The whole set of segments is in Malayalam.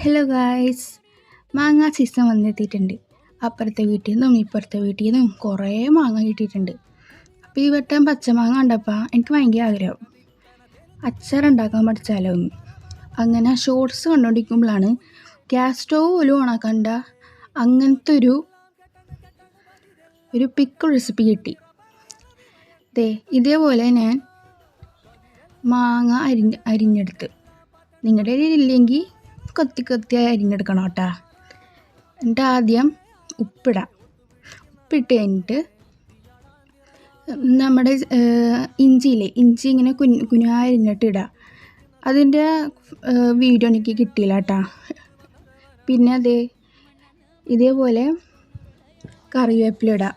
ഹലോ ഗായ്സ്, മാങ്ങ സീസൺ വന്നെത്തിയിട്ടുണ്ട്. അപ്പുറത്തെ വീട്ടിൽ നിന്നും ഇപ്പുറത്തെ വീട്ടിൽ നിന്നും കുറേ മാങ്ങ കിട്ടിയിട്ടുണ്ട്. അപ്പോൾ ഈ വട്ടം പച്ചമാങ്ങ കണ്ടപ്പോൾ എനിക്ക് ഭയങ്കര ആഗ്രഹം അച്ചാറുണ്ടാക്കാൻ പഠിച്ചാലോ എന്ന്. അങ്ങനെ ഷോർട്സ് കണ്ടുകൊണ്ടിരിക്കുമ്പോഴാണ് ഗ്യാസ് സ്റ്റോവ് പോലും ഓണാക്കണ്ട അങ്ങനത്തെ ഒരു പിക്കിൾ റെസിപ്പി കിട്ടി. ഇതേപോലെ ഞാൻ മാങ്ങ അരിഞ്ഞെടുത്ത്, നിങ്ങളുടെ കയ്യിലില്ലെങ്കിൽ കൊത്തി അരിഞ്ഞെടുക്കണം കേട്ടോ. എന്നിട്ട് ആദ്യം ഉപ്പിട്ട് കഴിഞ്ഞിട്ട് നമ്മുടെ ഇഞ്ചി ഇങ്ങനെ കുഞ്ഞാ അരിഞ്ഞിട്ട് ഇടുക. അതിൻ്റെ വീഡിയോ എനിക്ക് കിട്ടിയില്ല കേട്ടോ. പിന്നെ ഇതേപോലെ കറിവേപ്പില ഇടുക.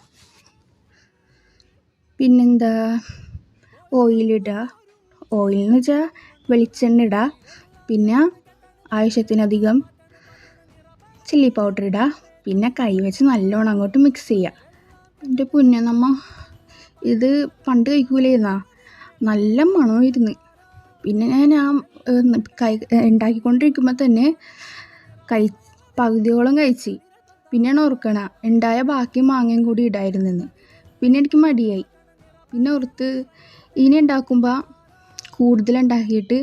പിന്നെന്താ, ഓയിലിടുക. ഓയിലെന്ന് വെച്ചാൽ വെളിച്ചെണ്ണ ഇടുക. പിന്നെ ആവശ്യത്തിനധികം ചില്ലി പൗഡർ ഇടുക. പിന്നെ കൈ വെച്ച് നല്ലോണം അങ്ങോട്ട് മിക്സ് ചെയ്യുക. എൻ്റെ പുന്നമ്മ ഇത് പണ്ട് കഴിക്കൂലായിരുന്നാ, നല്ല മണമായിരുന്നു. പിന്നെ ഞാൻ ഉണ്ടാക്കിക്കൊണ്ടിരിക്കുമ്പോൾ തന്നെ പകുതിയോളം കഴിച്ച്. പിന്നെയാണ് ഓർക്കണ ഉണ്ടായ ബാക്കി മാങ്ങയും കൂടി ഇടായിരുന്നെന്ന്. പിന്നെ എനിക്ക് മടിയായി. പിന്നെ ഓർത്ത് ഇനി ഉണ്ടാക്കുമ്പോൾ കൂടുതലുണ്ടാക്കിയിട്ട്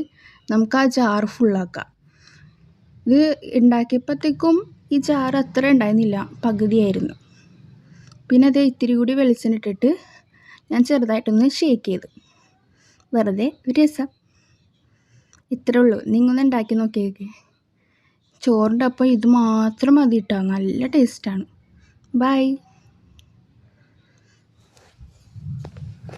നമുക്ക് ആ ജാറ് ഫുള്ളാക്കാം. ഇത് ഉണ്ടാക്കിയപ്പോഴത്തേക്കും ഈ ജാറ് അത്ര ഉണ്ടായിരുന്നില്ല, പകുതിയായിരുന്നു. പിന്നെ ഇത്തിരി കൂടി വെളിച്ചെണ്ണ ഇട്ടിട്ട് ഞാൻ ചെറുതായിട്ടൊന്ന് ഷേക്ക് ചെയ്ത്, വെറുതെ ഒരു രസം. ഇത്രേ ഉള്ളൂ. നിങ്ങളൊന്ന് ഉണ്ടാക്കി നോക്കിയേക്ക്. ചോറിൻ്റെ ഒപ്പം ഇത് മാത്രം മതി കേട്ടോ, നല്ല ടേസ്റ്റാണ്. ബൈ.